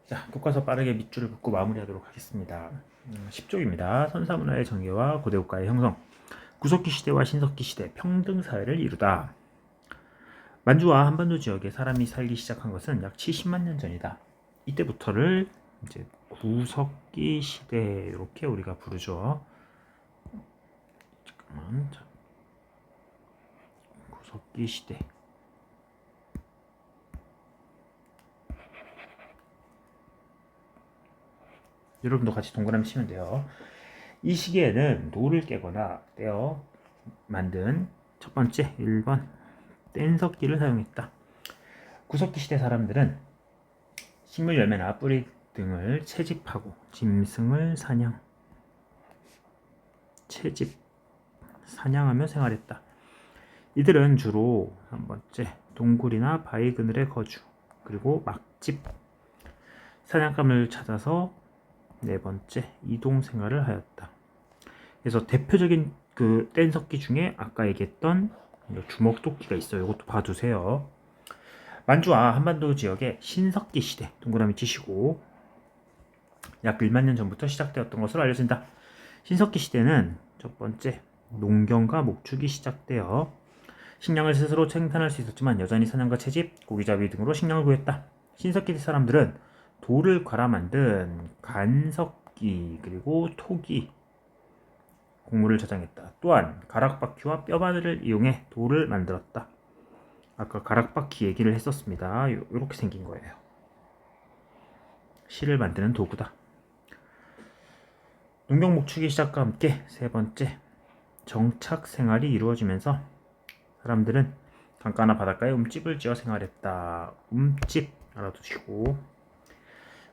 자, 교과서 빠르게 밑줄을 긋고 마무리하도록 하겠습니다. 10쪽입니다. 선사문화의 전개와 고대국가의 형성, 구석기 시대와 신석기 시대 평등 사회를 이루다. 만주와 한반도 지역에 사람이 살기 시작한 것은 약 70만 년 전이다. 이때부터를 이제 구석기 시대 이렇게 우리가 부르죠. 잠깐만, 자, 구석기 시대. 여러분도 같이 동그라미 치면 돼요. 이 시기에는 돌을 깨거나 떼어 만든 첫 번째 1번 뗀석기를 사용했다. 구석기 시대 사람들은 식물 열매나 뿌리 등을 채집하고 짐승을 사냥하며 생활했다. 이들은 주로 한 번째 동굴이나 바위 그늘의 거주, 그리고 막집, 사냥감을 찾아서 네 번째 이동 생활을 하였다. 그래서 대표적인 그 뗀석기 중에 아까 얘기했던 주먹도끼가 있어요. 이것도 봐두세요. 만주와 한반도 지역의 신석기 시대 동그라미 치시고 약 1만 년 전부터 시작되었던 것으로 알려진다. 신석기 시대는 첫 번째 농경과 목축이 시작되어 식량을 스스로 생산할 수 있었지만 여전히 사냥과 채집, 고기잡이 등으로 식량을 구했다. 신석기 사람들은 돌을 갈아 만든 간석기 그리고 토기 곡물을 저장했다. 또한 가락바퀴와 뼈바늘을 이용해 돌을 만들었다. 아까 가락바퀴 얘기를 했었습니다. 이렇게 생긴 거예요. 실을 만드는 도구다. 농경 목축이 시작과 함께 세 번째 정착 생활이 이루어지면서 사람들은 강가나 바닷가에 움집을 지어 생활했다. 움집 알아두시고,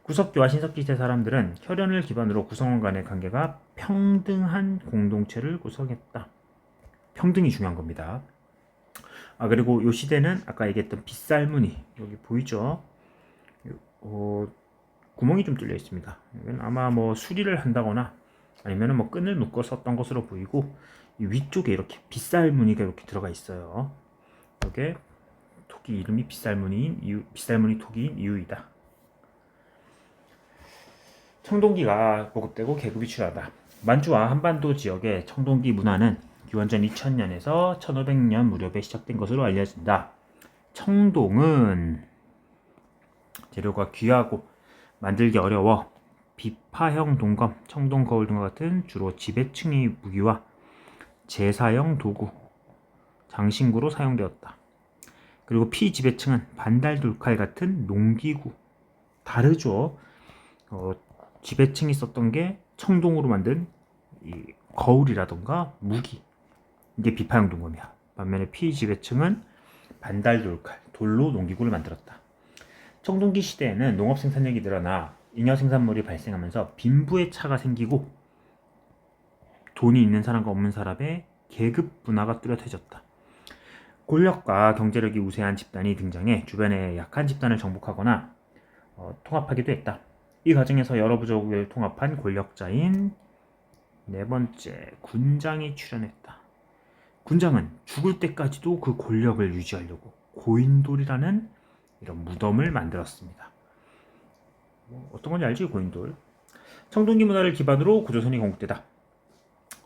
구석기와 신석기 시대 사람들은 혈연을 기반으로 구성원 간의 관계가 평등한 공동체를 구성했다. 평등이 중요한 겁니다. 그리고 이 시대는 아까 얘기했던 빗살무늬, 여기 보이죠? 구멍이 좀 뚫려 있습니다. 이건 아마 뭐 수리를 한다거나 아니면 뭐 끈을 묶어 썼던 것으로 보이고, 이 위쪽에 이렇게 빗살무늬가 이렇게 들어가 있어요. 이게 토기 이름이 빗살무늬 토기인 이유이다. 청동기가 보급되고 계급이 출하다. 만주와 한반도 지역의 청동기 문화는 기원전 2000년에서 1500년 무렵에 시작된 것으로 알려진다. 청동은 재료가 귀하고 만들기 어려워 비파형 동검, 청동 거울 등과 같은 주로 지배층의 무기와 제사용 도구, 장신구로 사용되었다. 그리고 피지배층은 반달 돌칼 같은 농기구. 다르죠. 지배층이 썼던 게 청동으로 만든 이 거울이라던가 무기, 이게 비파형 동검이야. 반면에 피지배층은 반달 돌칼, 돌로 농기구를 만들었다. 청동기 시대에는 농업 생산량이 늘어나 잉여 생산물이 발생하면서 빈부의 차가 생기고 돈이 있는 사람과 없는 사람의 계급 문화가 뚜렷해졌다. 권력과 경제력이 우세한 집단이 등장해 주변의 약한 집단을 정복하거나 통합하기도 했다. 이 과정에서 여러 부족을 통합한 권력자인 네 번째 군장이 출현했다. 군장은 죽을 때까지도 그 권력을 유지하려고 고인돌이라는 이런 무덤을 만들었습니다. 어떤 건지 알지? 고인돌. 청동기 문화를 기반으로 고조선이 건국되다.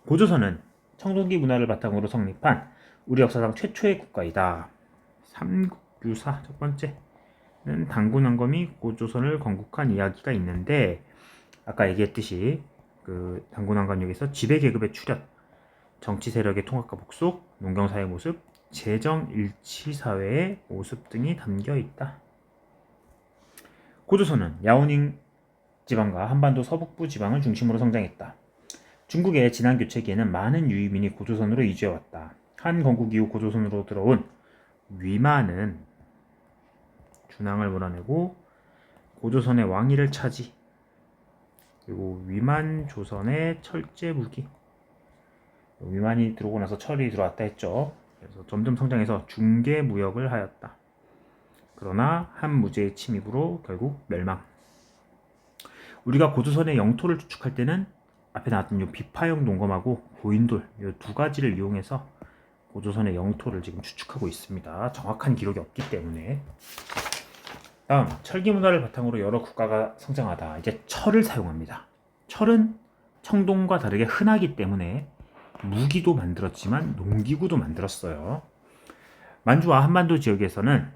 고조선은 청동기 문화를 바탕으로 성립한 우리 역사상 최초의 국가이다. 삼국유사 첫 번째는 당군왕검이 고조선을 건국한 이야기가 있는데, 아까 얘기했듯이 그 당군왕검역에서 지배계급의 출현, 정치 세력의 통합과 복속, 농경사의 모습, 재정일치사회의 모습 등이 담겨 있다. 고조선은 야오닝 지방과 한반도 서북부 지방을 중심으로 성장했다. 중국의 진안교체기에는 많은 유이민이 고조선으로 이주해왔다. 한 건국 이후 고조선으로 들어온 위만은 준왕을 몰아내고 고조선의 왕위를 차지, 그리고 위만 조선의 철제 무기, 위만이 들어오고 나서 철이 들어왔다 했죠. 그래서 점점 성장해서 중개 무역을 하였다. 그러나 한 무제의 침입으로 결국 멸망. 우리가 고조선의 영토를 추측할 때는 앞에 나왔던 이 비파형 농검하고 고인돌 이 두 가지를 이용해서 고조선의 영토를 지금 추측하고 있습니다. 정확한 기록이 없기 때문에. 다음, 철기 문화를 바탕으로 여러 국가가 성장하다. 이제 철을 사용합니다. 철은 청동과 다르게 흔하기 때문에 무기도 만들었지만 농기구도 만들었어요. 만주와 한반도 지역에서는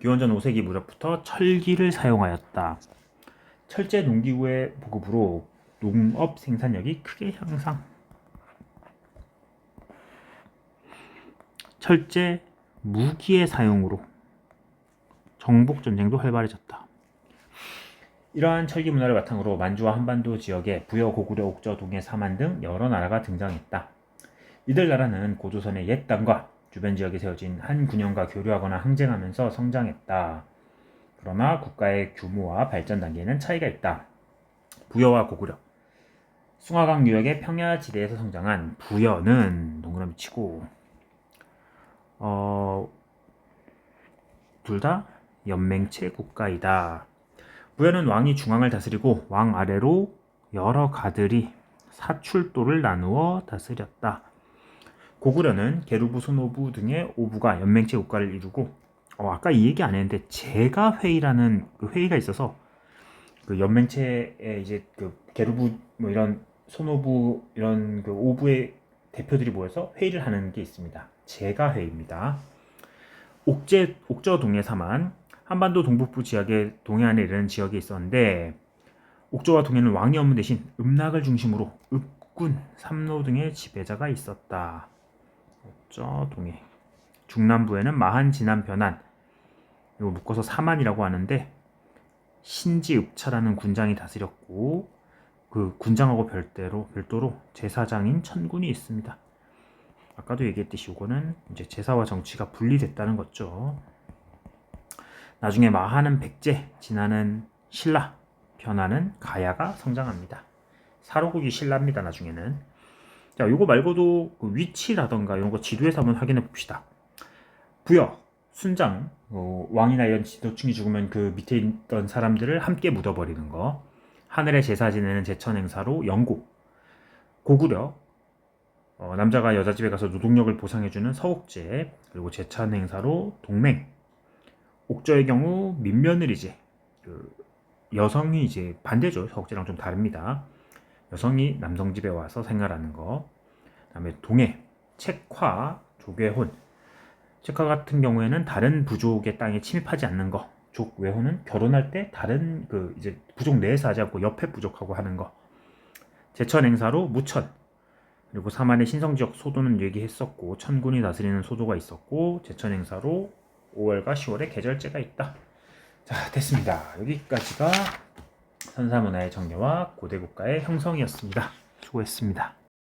기원전 5세기 무렵부터 철기를 사용하였다. 철제 농기구의 보급으로 농업 생산력이 크게 향상. 철제 무기의 사용으로 정복 전쟁도 활발해졌다. 이러한 철기 문화를 바탕으로 만주와 한반도 지역에 부여, 고구려, 옥저, 동해, 사만 등 여러 나라가 등장했다. 이들 나라는 고조선의 옛 땅과 주변 지역에 세워진 한 군영과 교류하거나 항쟁하면서 성장했다. 그러나 국가의 규모와 발전 단계에는 차이가 있다. 부여와 고구려. 숭화강 유역의 평야지대에서 성장한 부여는 동그라미 치고 둘 다 연맹체 국가이다. 부여는 왕이 중앙을 다스리고 왕 아래로 여러 가들이 사출도를 나누어 다스렸다. 고구려는 게르부, 소노부 등의 오부가 연맹체 국가를 이루고 아까 이 얘기 안 했는데 제가회의라는 그 회의가 있어서 그 연맹체에 이제 그 게르부 뭐 이런 소노부 이런 그 오부의 대표들이 모여서 회의를 하는 게 있습니다. 제가회의입니다. 옥저 동해 사만 한반도 동북부 지역의 동해안에 이르는 지역에 있었는데 옥저와 동해는 왕이 없는 대신 음락을 중심으로 읍군, 삼로 등의 지배자가 있었다. 옥저, 동해. 중남부에는 마한, 진안, 변안 이거 묶어서 사만이라고 하는데 신지읍차라는 군장이 다스렸고 그 군장하고 별도로 제사장인 천군이 있습니다. 아까도 얘기했듯이 이거는 이제 제사와 정치가 분리됐다는 거죠. 나중에 마하는 백제, 진안은 신라, 변안은 가야가 성장합니다. 사로국이 신라입니다. 나중에는. 자, 요거 말고도 그 위치라던가 이런 거 지도에서 한번 확인해 봅시다. 부여, 순장, 왕이나 이런 지도층이 죽으면 그 밑에 있던 사람들을 함께 묻어버리는 거. 하늘의 제사 지내는 제천 행사로 영고. 고구려, 남자가 여자 집에 가서 노동력을 보상해주는 서옥제. 그리고 제천 행사로 동맹. 옥저의 경우 민며느리제. 그 여성이 이제 반대죠. 서옥제랑 좀 다릅니다. 여성이 남성 집에 와서 생활하는 거. 그다음에 동해, 책화, 조괴혼. 책화 같은 경우에는 다른 부족의 땅에 침입하지 않는 거. 족외혼은 결혼할 때 다른 그 이제 부족 내에서 하지 않고 옆에 부족하고 하는 거. 제천 행사로 무천. 그리고 사만의 신성지역 소도는 얘기했었고 천군이 다스리는 소도가 있었고 제천 행사로 5월과 10월에 계절제가 있다. 자, 됐습니다. 여기까지가 선사문화의 정례와 고대국가의 형성이었습니다. 수고했습니다.